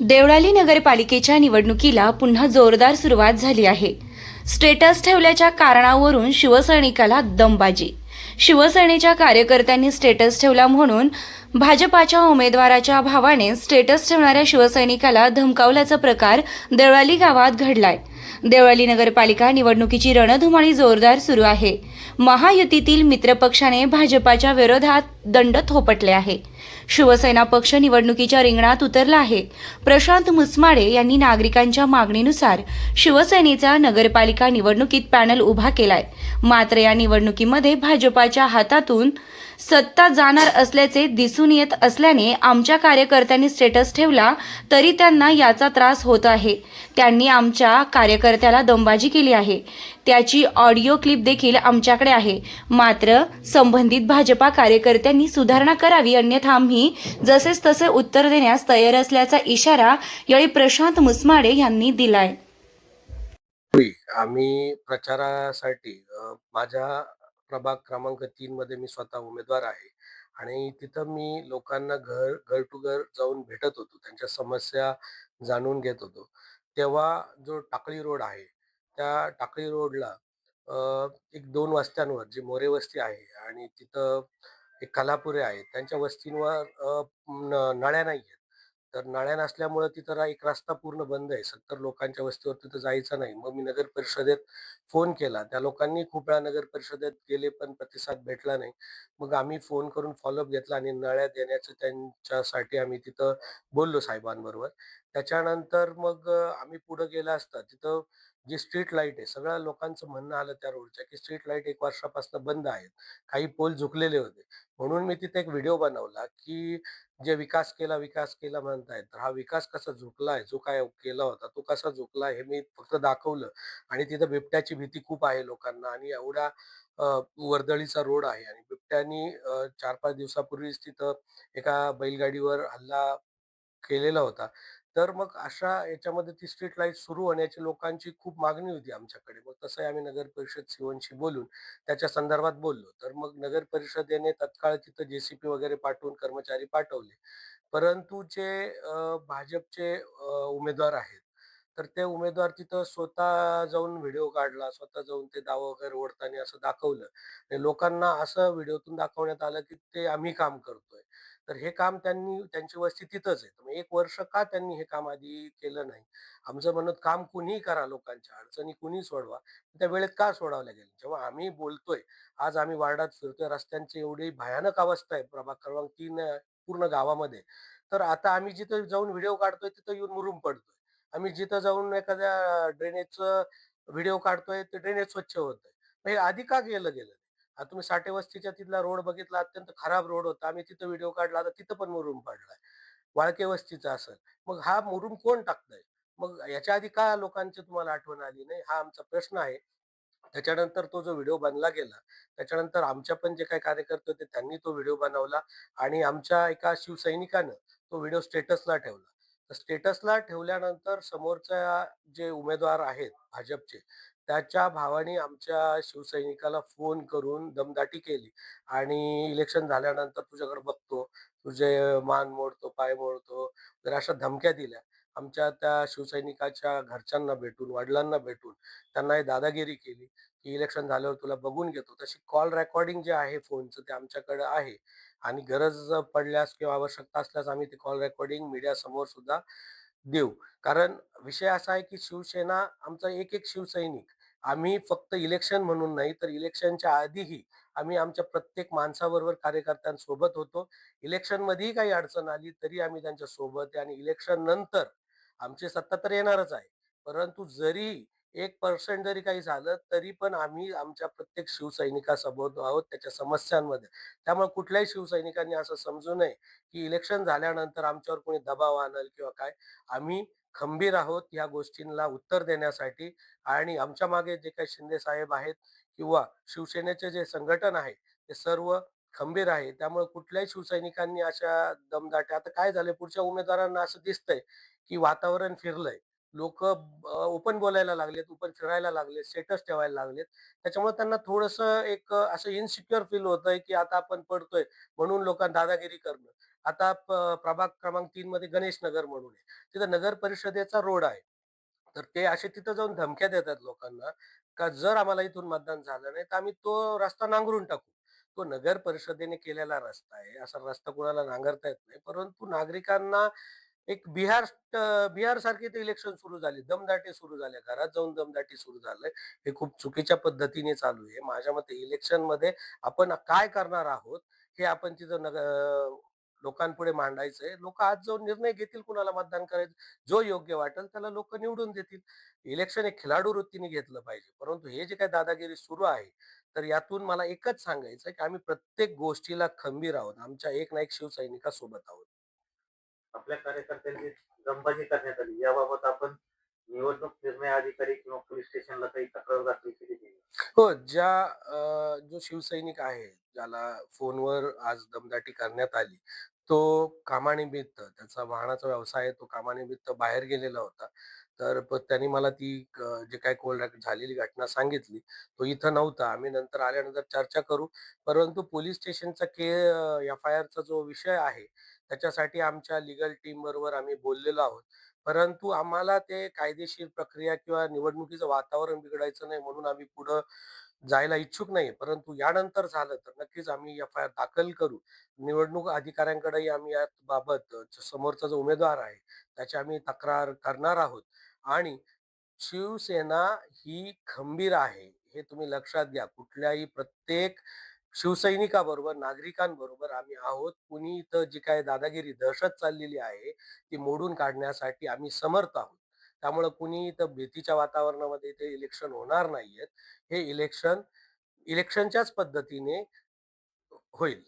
देवळाली नगरपालिकेच्या निवडणुकीला पुन्हा जोरदार सुरुवात झाली आहे. स्टेटस ठेवल्याच्या कारणावरून शिवसैनिकाला दमबाजी. शिवसेनेच्या कार्यकर्त्यांनी स्टेटस ठेवला म्हणून भाजपाच्या उमेदवाराच्या भावाने स्टेटस ठेवणाऱ्या शिवसैनिकाला धमकावल्याचा प्रकार देवळाली गावात घडलाय. देवळाली नगरपालिका निवडणुकीची रणधुमाळी जोरदार सुरू आहे. महायुतीतील मित्रपक्षाने भाजपाच्या विरोधात दंड थोपटले आहे. शिवसेना पक्ष निवडणुकीच्या रिंगणात उतरला आहे. प्रशांत मुसमाडे यांनी नागरिकांच्या मागणीनुसार शिवसेनेचा नगरपालिका निवडणुकीत पॅनल उभा केलाय. मात्र या निवडणुकीमध्ये भाजपाच्या हातातून सत्ता जाणार असल्याचे दिसून येत असल्याने आमच्या कार्यकर्त्यांनी स्टेटस ठेवला तरी त्यांना याचा त्रास होत आहे. त्यांनी आमच्या कार्यकर्त्याला दमबाजी केली आहे. त्याची ऑडिओ क्लिप देखील आमच्याकडे आहे. मात्र संबंधित भाजपा कार्यकर्त्यांनी सुधारणा करावी, अन्यथा आम्ही जसेच तसे उत्तर देण्यास तयार असल्याचा इशारा यावेळी प्रशांत मुसमाडे यांनी दिलाय. आम्ही प्रचारासाठी माझ्या प्रभाग क्रमांक 3 मध्ये मी स्वतः उमेदवार आहे आणि तिथं मी लोकांना घर टू घर जाऊन भेटत होतो. त्यांच्या समस्या जाणून घेत होतो. तेव्हा जो टाकळी रोड आहे, त्या टाकळी रोडला एक 2 वस्त्यांवर जी मोरे वस्ती आहे आणि तिथं एक कलापुरे आहेत. त्यांच्या वस्तींवर नळ्या नाहीयेत. तर नळ्या नसल्यामुळं तिथं एक रस्ता पूर्ण बंद आहे. 70 लोकांच्या वस्तीवर तिथं जायचं नाही. मग मी नगर परिषदेत फोन केला. त्या लोकांनी खूप वेळा नगर परिषदेत गेले, पण प्रतिसाद भेटला नाही. मग आम्ही फोन करून फॉलोअप घेतला आणि नळ्या देण्याचं त्यांच्यासाठी आम्ही तिथं बोललो साहेबांबरोबर. त्याच्यानंतर मग आम्ही पुढे गेला असता तिथं जी स्ट्रीट लाईट आहे, सगळ्या लोकांचं म्हणणं आलं त्या रोडच्या, की स्ट्रीट लाईट 1 वर्षापासून बंद आहेत. काही पोल झुकलेले होते. म्हणून मी तिथे एक व्हिडिओ बनवला, की जे विकास केला म्हणतायत, तर हा विकास कसा झुकलाय, जो काय केला होता तो कसा झुकला हे मी फक्त दाखवलं. आणि तिथं बिबट्याची भीती खूप आहे लोकांना आणि एवढा अ, वर्दळीचा रोड आहे आणि बिबट्यानी 4-5 दिवसापूर्वीच तिथं एका बैलगाडीवर हल्ला केलेला होता. तर मग अशा याच्यामध्ये ती स्ट्रीट लाईट सुरू होण्याची लोकांची खूप मागणी होती आमच्याकडे. मग तसंही आम्ही नगर परिषद सीओशी बोलून त्याच्या संदर्भात बोललो. तर मग नगर परिषदेने तत्काळ तिथं जे वगैरे पाठवून कर्मचारी पाठवले. परंतु जे भाजपचे उमेदवार आहेत, तर ते उमेदवार तिथं स्वतः जाऊन व्हिडिओ काढला, स्वतः जाऊन ते दावा वगैरे ओढताना असं दाखवलं. आणि लोकांना असं व्हिडिओतून दाखवण्यात आलं, की ते आम्ही काम करतोय. तर हे काम त्यांची वस्ती तिथंच आहे. तर मग 1 वर्ष का त्यांनी हे काम आधी केलं नाही? आमचं म्हणणं काम कुणीही करा लोकांच्या, अडचणी कुणीही सोडवा. त्या वेळेत का सोडवल्या गेल्या? जेव्हा आम्ही बोलतोय, आज आम्ही वार्डात फिरतोय, रस्त्यांची एवढी भयानक अवस्था आहे प्रभाग क्रमांक 3 पूर्ण गावामध्ये. तर आता आम्ही जिथं जाऊन व्हिडिओ काढतोय तिथं येऊन मुरूम पडतोय. आम्ही जिथं जाऊन एखाद्या ड्रेनेजचं व्हिडिओ काढतोय, ते ड्रेनेज स्वच्छ होतंय. मग हे आधी का केलं गेलं? आता तुम्ही साठे वस्तीच्या तिथला रोड बघितला, अत्यंत खराब रोड होता. आम्ही तिथं व्हिडिओ काढला, आता तिथं पण मुरूम पडलाय. वाळके वस्तीचा असेल. मग हा मुरूम कोण टाकतंय? मग याच्या आधी का लोकांची तुम्हाला आठवण आली नाही? हा आमचा प्रश्न आहे. त्याच्यानंतर तो जो व्हिडिओ बनला गेला, त्याच्यानंतर आमच्या पण जे काही कार्यकर्ते होते त्यांनी तो व्हिडिओ बनवला आणि आमच्या एका शिवसैनिकानं तो व्हिडिओ स्टेटसला ठेवला. तर स्टेटसला ठेवल्यानंतर समोरच्या जे उमेदवार आहेत भाजपचे, त्याच्या भावाने आमच्या शिवसैनिकाला फोन करून दमदाटी केली आणि इलेक्शन झाल्यानंतर तुझ्याकडे बघतो, तुझे मान मोडतो, पाय मोडतो, तर अशा धमक्या दिल्या. आमच्या त्या शिवसैनिकाच्या घरच्यांना भेटून, वडिलांना भेटून त्यांना हे दादागिरी केली, की इलेक्शन झाल्यावर तुला बघून घेतो. तशी कॉल रेकॉर्डिंग जे आहे फोनचं ते आमच्याकडे आहे आणि गरज पडल्यास किंवा आवश्यकता असल्यास आम्ही ते कॉल रेकॉर्डिंग मीडियासमोर सुद्धा देऊ. कारण विषय असा आहे, की शिवसेना आमचा एक शिवसैनिक आम्ही फक्त इलेक्शन म्हणून नाही, तर इलेक्शनच्या आधीही आम्ही आमच्या प्रत्येक माणसाबरोबर कार्यकर्त्यांसोबत होतो. इलेक्शनमध्येही काही अडचण आली तरी आम्ही त्यांच्या सोबत आहे आणि इलेक्शन नंतर आमची सत्ता तर येणारच आहे. परंतु जरी 1% जरी काही झालं, तरी पण आम्ही आमच्या प्रत्येक शिवसैनिकासोबत आहोत त्याच्या समस्यांमध्ये. त्यामुळे कुठल्याही शिवसैनिकांनी असं समजू नये, की इलेक्शन झाल्यानंतर आमच्यावर कोणी दबाव आणेल किंवा काय. आम्ही खंबीर आहोत या गोष्टींना उत्तर देण्यासाठी आणि आमच्या मागे जे काही शिंदे साहेब आहेत किंवा शिवसेनेचे जे संघटन आहे, ते सर्व खंबीर आहे. त्यामुळे कुठल्याही शिवसैनिकांनी अशा दमदाट्या आता काय झालंय पुढच्या उमेदवारांना असं दिसतंय, की वातावरण फिरलंय. लोकं ओपन बोलायला लागलेत, ओपन फिरायला लागलेत, स्टेटस ठेवायला लागलेत. त्याच्यामुळे त्यांना थोडंसं एक असं इन्सिक्युअर फील होतंय, की आता आपण पडतोय म्हणून लोकांना दादागिरी करणं. आता प्रभाग क्रमांक 3 मध्ये गणेश नगर म्हणून आहे. तिथं नगर परिषदेचा रोड आहे. तर ते असे तिथं जाऊन धमक्या देतात लोकांना, का जर आम्हाला इथून मतदान झालं नाही, तर आम्ही तो रस्ता नांगरून टाकू. तो नगर परिषदेने केलेला रस्ता आहे. असा रस्ता कोणाला नांगरता येत नाही. परंतु नागरिकांना एक बिहारसारखी ते इलेक्शन सुरू झाली. दमदाटी सुरू झाल्या. घरात जाऊन दमदाटी सुरू झालंय. हे खूप चुकीच्या पद्धतीने चालू आहे. माझ्या मते इलेक्शनमध्ये आपण काय करणार आहोत, हे आपण तिथं लोकांपुढे मांडायचंय. लोकं आज जाऊन निर्णय घेतील कुणाला मतदान करायचं. जो योग्य वाटेल त्याला लोकं निवडून देतील. इलेक्शन हे खिलाडू वृत्तीने घेतलं पाहिजे. परंतु हे जे काही दादागिरी सुरू आहे, तर यातून मला एकच सांगायचं आहे, की आम्ही प्रत्येक गोष्टीला खंबीर आहोत. आमच्या एक ना एक शिवसैनिकासोबत आहोत. आपल्या कार्यकर्त्यांची दमबाजी करण्यात आली. याबाबत आपण निवडणूक निर्णय अधिकारी किंवा पोलीस स्टेशनला काही तक्रार दाखल केली आहे? हो, जो शिवसैनिक आहे, ज्याला फोनवर आज दमदाटी करण्यात आली, तो कामानिमित्त त्याचा वाहनाचा व्यवसाय आहे, तो कामानिमित्त बाहेर गेलेला होता. तर त्याने मला जे काही झालेली घटना सांगितली. तो इथं नव्हता. आम्ही नंतर आल्यानंतर चर्चा करू. परंतु पोलीस स्टेशनचा एफ-आय-आरचा जो विषय आहे, त्याच्यासाठी आमच्या लीगल टीम बरोबर आम्ही बोललेलो आहोत. परंतु आम्हाला ते कायदेशीर प्रक्रिया किंवा निवडणुकीचं वातावरण बिघडायचं नाही म्हणून आम्ही पुढं जायला इच्छुक नाही. परंतु यानंतर झालं तर नक्कीच आम्ही एफ-आय-आर दाखल करू. निवडणूक अधिकाऱ्यांकडेही आम्ही याबाबत समोरचा जो उमेदवार आहे, त्याची आम्ही तक्रार करणार आहोत आणि शिवसेना ही खंबीर आहे, हे तुम्ही लक्षात घ्या. प्रत्येक शिवसैनिकाबरोबर, नागरिकांबरोबर आम्ही आहोत. कुणी इथं जी काही दादागिरी, दहशत चाललेली आहे, ती मोडून काढण्यासाठी आम्ही समर्थ आहोत. त्यामुळं कुणी इथं भीतीच्या वातावरणामध्ये इथे इलेक्शन होणार नाहीयेत. हे इलेक्शनच्याच पद्धतीने होईल.